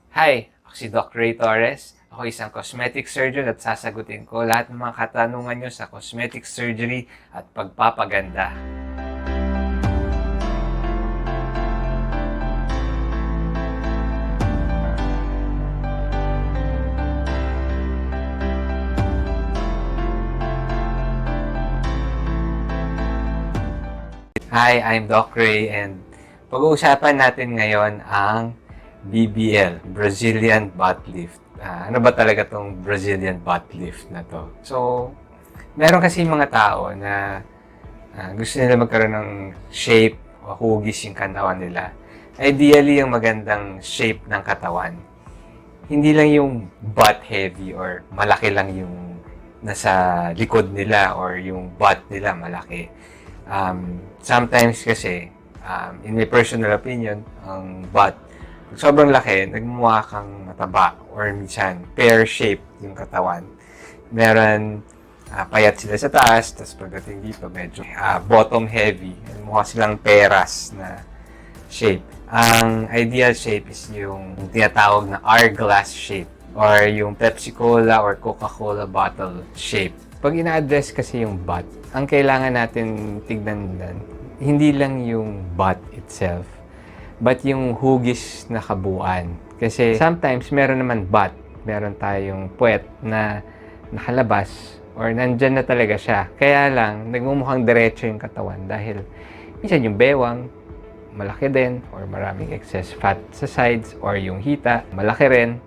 Hi, ako si Doc Ray Torres. Ako isang cosmetic surgeon at sasagutin ko lahat ng mga katanungan nyo sa cosmetic surgery at pagpapaganda. Hi, I'm Doc Ray and pag-uusapan natin ngayon ang BBL, Brazilian Butt Lift. Ano ba talaga tong Brazilian Butt Lift na to? So, meron kasi mga tao na gusto nila magkaroon ng shape o hugis yung katawan nila. Ideally, yung magandang shape ng katawan. Hindi lang yung butt heavy or malaki lang yung nasa likod nila or yung butt nila malaki. Sometimes kasi, in my personal opinion, ang butt, sobrang laki, nagmumukha kang mataba or minsan pear-shaped yung katawan. Meron payat sila sa taas, tapos pagdating dito medyo bottom heavy. Mukha silang peras na shape. Ang ideal shape is yung tinatawag na hourglass shape or yung Pepsi Cola or Coca-Cola bottle shape. Pag ina-address kasi yung butt, ang kailangan natin tignan hindi lang yung butt itself, but yung hugis na kabuuan. Kasi sometimes meron naman butt, meron tayong puwet na nakalabas or nandyan na talaga siya. Kaya lang, nagmumukhang diretso yung katawan dahil minsan yung bewang, malaki din or maraming excess fat sa sides or yung hita, malaki rin.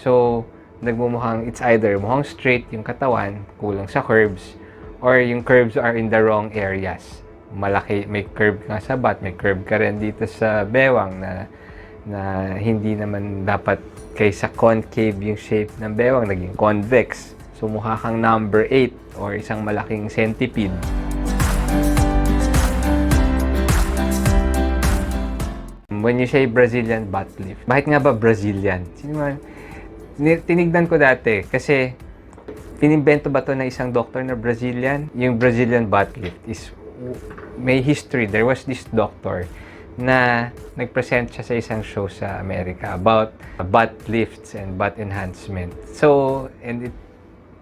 So, nagmumukhang it's either mukhang straight yung katawan, kulang sa curves, or yung curves are in the wrong areas. Malaki, may curve nga sa butt, may curve ka rin dito sa bewang na hindi naman dapat kaysa concave yung shape ng bewang, naging convex. So, mukha kang number 8 or isang malaking centipede. When you say Brazilian butt lift, bakit nga ba Brazilian? Sino man? Tinignan ko dati kasi inimbento ba to na isang doctor na Brazilian? Yung Brazilian butt lift is may history. There was this doctor na nag-present siya sa isang show sa Amerika about butt lifts and butt enhancement. So, and it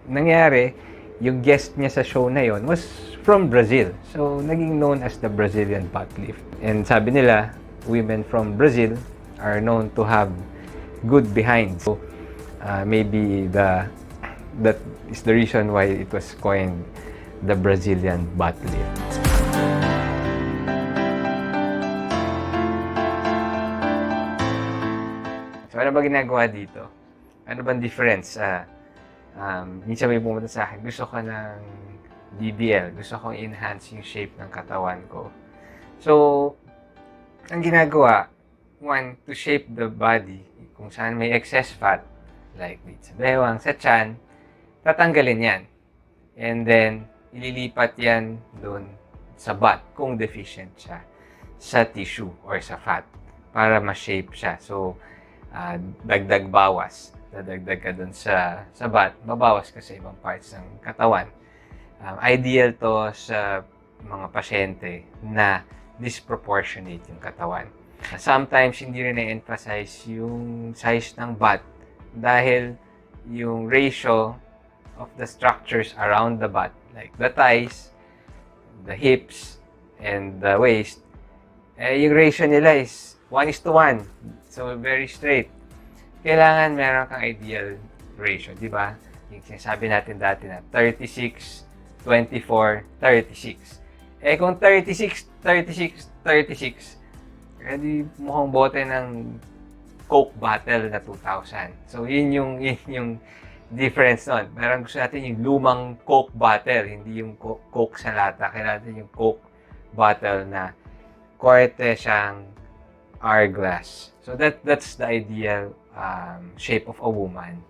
nangyari, yung guest niya sa show na yon was from Brazil. So, naging known as the Brazilian butt lift. And sabi nila, women from Brazil are known to have good behinds. So, maybe that is the reason why it was coined the Brazilian butt lift. So, ano ba ginagawa dito? Ano bang difference? Minsan may pumunta sa akin, gusto ko ng BBL, gusto kong enhance yung shape ng katawan ko. So, ang ginagawa, one, to shape the body, kung saan may excess fat, like dito sa bewang, sa tiyan, tatanggalin yan. And then, ililipat yan doon sa butt kung deficient siya sa tissue or sa fat para ma-shape siya. So, dagdag bawas. Dadagdag ka doon sa butt, babawas ka sa ibang parts ng katawan. Ideal to sa mga pasyente na disproportionate yung katawan. Sometimes, hindi rin na-emphasize yung size ng butt dahil yung ratio of the structures around the butt, like the thighs, the hips, and the waist, yung ratio nila is 1:1. So, very straight. Kailangan meron kang ideal ratio, di ba? Yung sinasabi natin dati na 36, 24, 36. Kung 36, 36, 36, edi mukhang bote ng Coke bottle na 2,000. So, yun yung difference nun. Meron gusto natin yung lumang Coke bottle, hindi yung Coke sa lata. Kailangan natin yung Coke bottle na korte siyang hourglass. So, that's the ideal shape of a woman.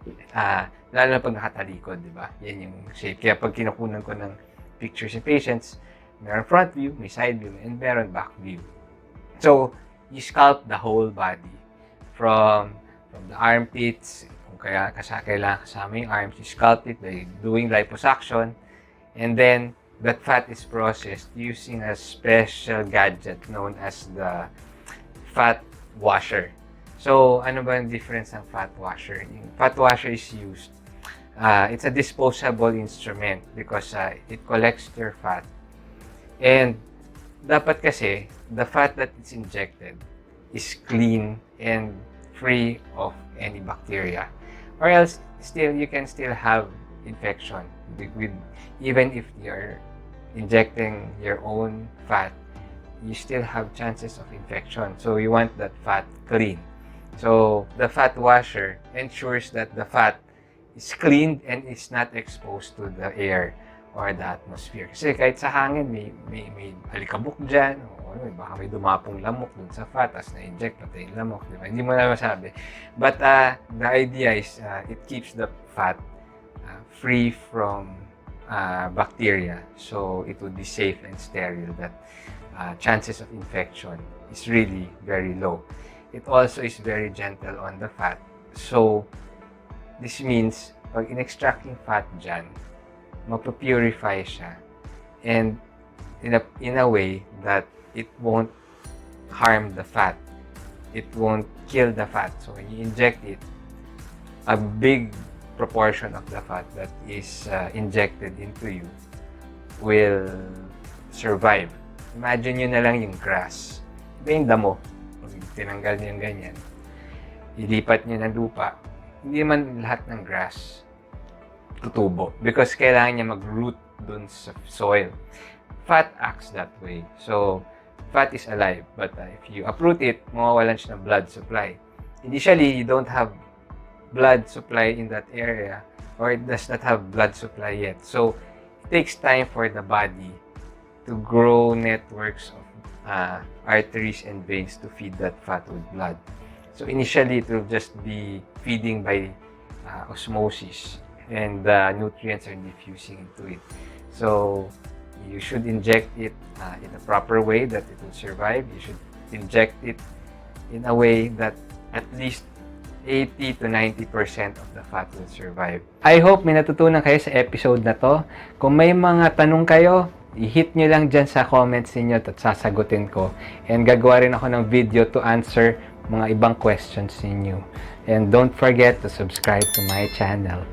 Lalo na pag nakatalikod, di ba? Yan yung shape. Kaya pag kinukunan ko ng pictures sa patients, meron front view, may side view, and meron back view. So, you sculpt the whole body. From the armpits, kung kailangan kasama yung arms, you sculpt it by doing liposuction. And then, that fat is processed using a special gadget known as the fat washer. So, ano ba ang difference ng fat washer? Yung fat washer is used. It's a disposable instrument because it collects your fat. And dapat kasi, the fat that is injected is clean and free of any bacteria. Or else, you can still have infection even if you're injecting your own fat, you still have chances of infection. So you want that fat clean. So the fat washer ensures that the fat is cleaned and is not exposed to the air or the atmosphere. Kasi kahit sa hangin, may alikabok dyan, o baka may dumapong lamok dun sa fat, as na-inject, patay yung lamok, di ba? Hindi mo na masabi. But the idea is, it keeps the fat free from bacteria. So it would be safe and sterile, that chances of infection is really very low. It also is very gentle on the fat. So this means, pag in-extract yung fat dyan, mapapurify siya, and in a way that it won't harm the fat. It won't kill the fat. So when you inject it, a big proportion of the fat that is injected into you will survive. Imagine nyo na lang yung grass. Diba yung damo? Pag tinanggal nyo yung ganyan, ilipat nyo ng lupa, hindi man lahat ng grass tutubo because kailangan niya mag-root dun sa soil. Fat acts that way. So, fat is alive, but if you uproot it, mawawalan siya ng blood supply. Initially, you don't have blood supply in that area, or it does not have blood supply yet. So, it takes time for the body to grow networks of arteries and veins to feed that fat with blood. So, initially, it will just be feeding by osmosis, and the nutrients are diffusing into it. So, you should inject it in a proper way that it will survive. You should inject it in a way that at least 80 to 90% of the fat will survive. I hope may natutunan kayo sa episode na to. Kung may mga tanong kayo, i-hit nyo lang dyan sa comments ninyo at sasagutin ko. And gagawa rin ako ng video to answer mga ibang questions ninyo. And don't forget to subscribe to my channel.